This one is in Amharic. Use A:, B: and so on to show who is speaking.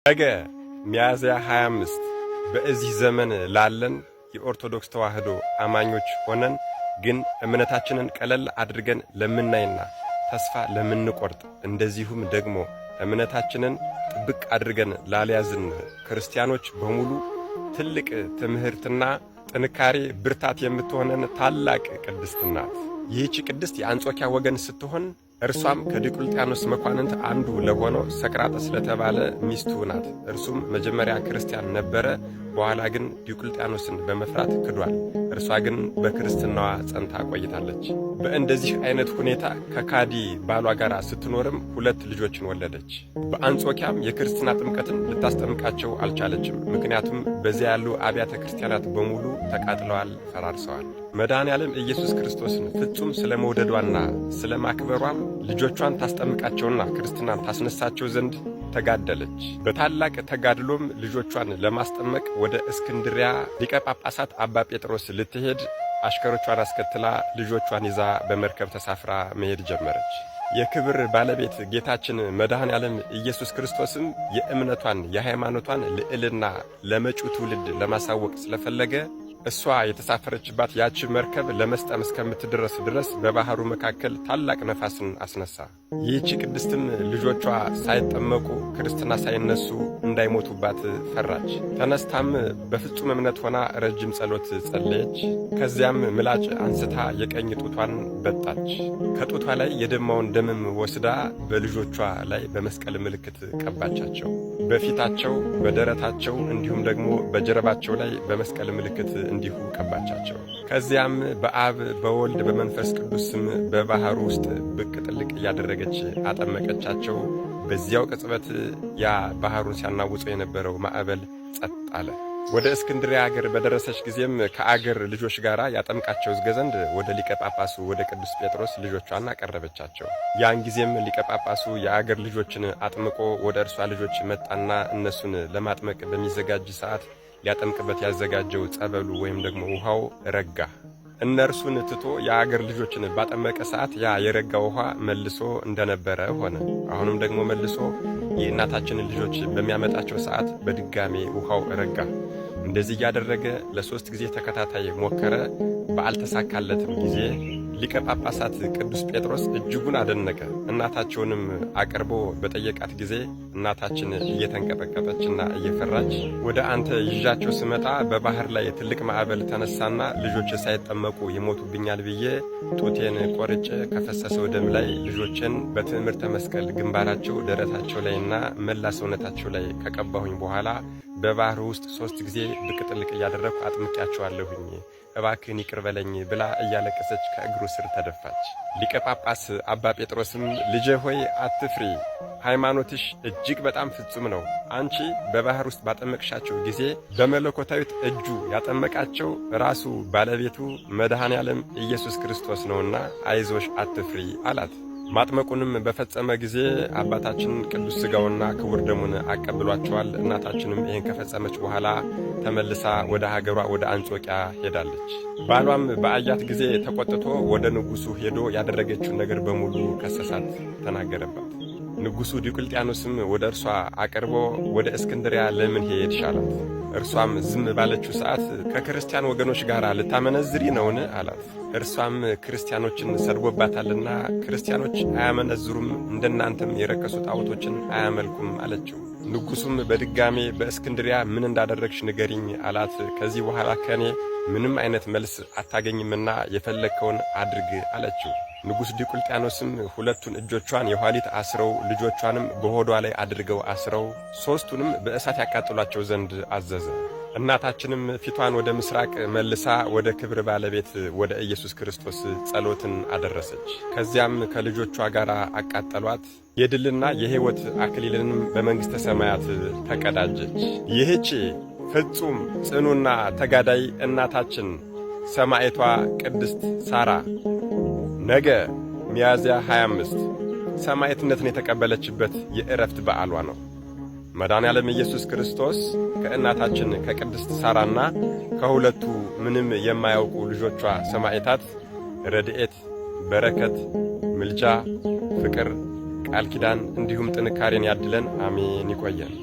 A: ነገ ሚያዝያ 25 በዚህ ዘመን ላለን የኦርቶዶክስ ተዋህዶ አማኞች ሆነን ግን እምነታችንን ቀለል አድርገን ለምናይና ተስፋ ለምንቆርጥ እንደዚሁም ደግሞ እምነታችንን ጥብቅ አድርገን ላልያዝን ክርስቲያኖች በሙሉ ትልቅ ትምህርትና ጥንካሬ ብርታት የምትሆነን ታላቅ ቅድስት ናት። ይህች ቅድስት የአንጾኪያ ወገን ስትሆን እርሷም ከዲዮቅልጥያኖስ መኳንንት አንዱ ለሆነው ሰቅራጥስ ለተባለ ሚስቱ ናት። እርሱም መጀመሪያ ክርስቲያን ነበረ፣ በኋላ ግን ዲዮቅልጥያኖስን በመፍራት ክዷል። እርሷ ግን በክርስትናዋ ጸንታ ቆይታለች። በእንደዚህ አይነት ሁኔታ ከካዲ ባሏ ጋር ስትኖርም 2 ልጆችን ወለደች። በአንጾኪያም የክርስትና ጥምቀትን ልታስጠምቃቸው አልቻለችም። ምክንያቱም በዚያ ያሉ አብያተ ክርስቲያናት በሙሉ ተቃጥለዋል፣ ፈራርሰዋል። መድኃኔዓለም ኢየሱስ ክርስቶስን ፍጹም ስለ መውደዷና ስለ ማክበሯም ልጆቿን ታስጠምቃቸውና ክርስትናን ታስነሳቸው ዘንድ ተጋደለች። በታላቅ ተጋድሎም ልጆቿን ለማስጠመቅ ወደ እስክንድሪያ ሊቀ ጳጳሳት አባ ጴጥሮስ ልትሄድ አሽከሮቿን አስከትላ ልጆቿን ይዛ በመርከብ ተሳፍራ መሄድ ጀመረች። የክብር ባለቤት ጌታችን መድኃኔዓለም ኢየሱስ ክርስቶስም የእምነቷን የሃይማኖቷን ልዕልና ለመጪው ትውልድ ለማሳወቅ ስለፈለገ እሷ የተሳፈረችባት ያቺ መርከብ ለመስጠም እስከምትደርስ ድረስ በባህሩ መካከል ታላቅ ነፋስን አስነሳ። ይህች ቅድስትም ልጆቿ ሳይጠመቁ ክርስትና ሳይነሱ እንዳይሞቱባት ፈራች። ተነስታም በፍጹም እምነት ሆና ረጅም ጸሎት ጸለየች። ከዚያም ምላጭ አንስታ የቀኝ ጡቷን በጣች። ከጡቷ ላይ የደማውን ደምም ወስዳ በልጆቿ ላይ በመስቀል ምልክት ቀባቻቸው። በፊታቸው፣ በደረታቸው እንዲሁም ደግሞ በጀርባቸው ላይ በመስቀል ምልክት እንዲሁ ቀባቻቸው። ከዚያም በአብ በወልድ በመንፈስ ቅዱስ ስም በባህሩ ውስጥ ብቅ ጥልቅ እያደረገች አጠመቀቻቸው። በዚያው ቅጽበት ያ ባህሩን ሲያናውጸው የነበረው ማዕበል ጸጥ አለ። ወደ እስክንድርያ አገር በደረሰች ጊዜም ከአገር ልጆች ጋር ያጠምቃቸው ዘንድ ወደ ሊቀ ጳጳሱ ወደ ቅዱስ ጴጥሮስ ልጆቿን አቀረበቻቸው። ያን ጊዜም ሊቀ ጳጳሱ የአገር ልጆችን አጥምቆ ወደ እርሷ ልጆች መጣና እነሱን ለማጥመቅ በሚዘጋጅ ሰዓት ሊያጠምቅበት ያዘጋጀው ጸበሉ ወይም ደግሞ ውሃው ረጋ። እነርሱን ትቶ የአገር ልጆችን ባጠመቀ ሰዓት ያ የረጋ ውሃ መልሶ እንደነበረ ሆነ። አሁንም ደግሞ መልሶ የእናታችንን ልጆች በሚያመጣቸው ሰዓት በድጋሜ ውሃው ረጋ። እንደዚህ እያደረገ ለ3 ጊዜ ተከታታይ ሞከረ። ባልተሳካለትም ጊዜ ሊቀ ጳጳሳት ቅዱስ ጴጥሮስ እጅጉን አደነቀ። እናታቸውንም አቅርቦ በጠየቃት ጊዜ እናታችን እየተንቀጠቀጠችና እየፈራች ወደ አንተ ይዣቸው ስመጣ በባህር ላይ ትልቅ ማዕበል ተነሳና ልጆች ሳይጠመቁ ይሞቱብኛል ብዬ ጡቴን ቆርጬ ከፈሰሰው ደም ላይ ልጆችን በትምህርተ መስቀል ግንባራቸው፣ ደረታቸው ላይና መላ ሰውነታቸው ላይ ከቀባሁኝ በኋላ በባህር ውስጥ 3 ጊዜ ብቅ ጥልቅ እያደረኩ አጥምቄያቸዋለሁኝ፣ እባክህን ይቅር በለኝ ብላ እያለቀሰች ከእግሩ ስር ተደፋች። ሊቀ ጳጳስ አባ ጴጥሮስም ልጄ ሆይ አትፍሪ፣ ሃይማኖትሽ እጅግ በጣም ፍጹም ነው። አንቺ በባህር ውስጥ ባጠመቅሻቸው ጊዜ በመለኮታዊት እጁ ያጠመቃቸው ራሱ ባለቤቱ መድኃኔዓለም ኢየሱስ ክርስቶስ ነውና አይዞሽ አትፍሪ አላት። ማጥመቁንም በፈጸመ ጊዜ አባታችን ቅዱስ ሥጋውና ክቡር ደሙን አቀብሏቸዋል። እናታችንም ይህን ከፈጸመች በኋላ ተመልሳ ወደ ሀገሯ ወደ አንጾኪያ ሄዳለች። ባሏም በአያት ጊዜ ተቆጥቶ ወደ ንጉሡ ሄዶ ያደረገችውን ነገር በሙሉ ከሰሳት፣ ተናገረባት። ንጉሡ ዲዮቅልጥያኖስም ወደ እርሷ አቅርቦ ወደ እስክንድሪያ ለምን ሄድሽ አላት። እርሷም ዝም ባለችው ሰዓት ከክርስቲያን ወገኖች ጋር ልታመነዝሪ ነውን አላት። እርሷም ክርስቲያኖችን ሰድቦባታልና ክርስቲያኖች አያመነዝሩም፣ እንደናንተም የረከሱ ጣዖቶችን አያመልኩም አለችው። ንጉሡም በድጋሜ በእስክንድሪያ ምን እንዳደረግሽ ንገሪኝ አላት። ከዚህ በኋላ ከኔ ምንም አይነት መልስ አታገኝምና የፈለግከውን አድርግ አለችው። ንጉሥ ዲዮቅልጥያኖስም 2 እጆቿን የኋሊት አስረው ልጆቿንም በሆዷ ላይ አድርገው አስረው 3ቱንም በእሳት ያቃጥሏቸው ዘንድ አዘዘ። እናታችንም ፊቷን ወደ ምስራቅ መልሳ ወደ ክብር ባለቤት ወደ ኢየሱስ ክርስቶስ ጸሎትን አደረሰች። ከዚያም ከልጆቿ ጋር አቃጠሏት። የድልና የሕይወት አክሊልንም በመንግሥተ ሰማያት ተቀዳጀች። ይህች ፍጹም ጽኑና ተጋዳይ እናታችን ሰማዕቷ ቅድስት ሳራ ነገ ሚያዝያ 25 ሰማዕትነትን የተቀበለችበት የዕረፍት በዓሏ ነው። መድኃኔዓለም ኢየሱስ ክርስቶስ ከእናታችን ከቅድስት ሳራና ከ2ቱ ምንም የማያውቁ ልጆቿ ሰማዕታት ረድኤት፣ በረከት፣ ምልጃ፣ ፍቅር፣ ቃል ኪዳን እንዲሁም ጥንካሬን ያድለን። አሜን። ይቆየን።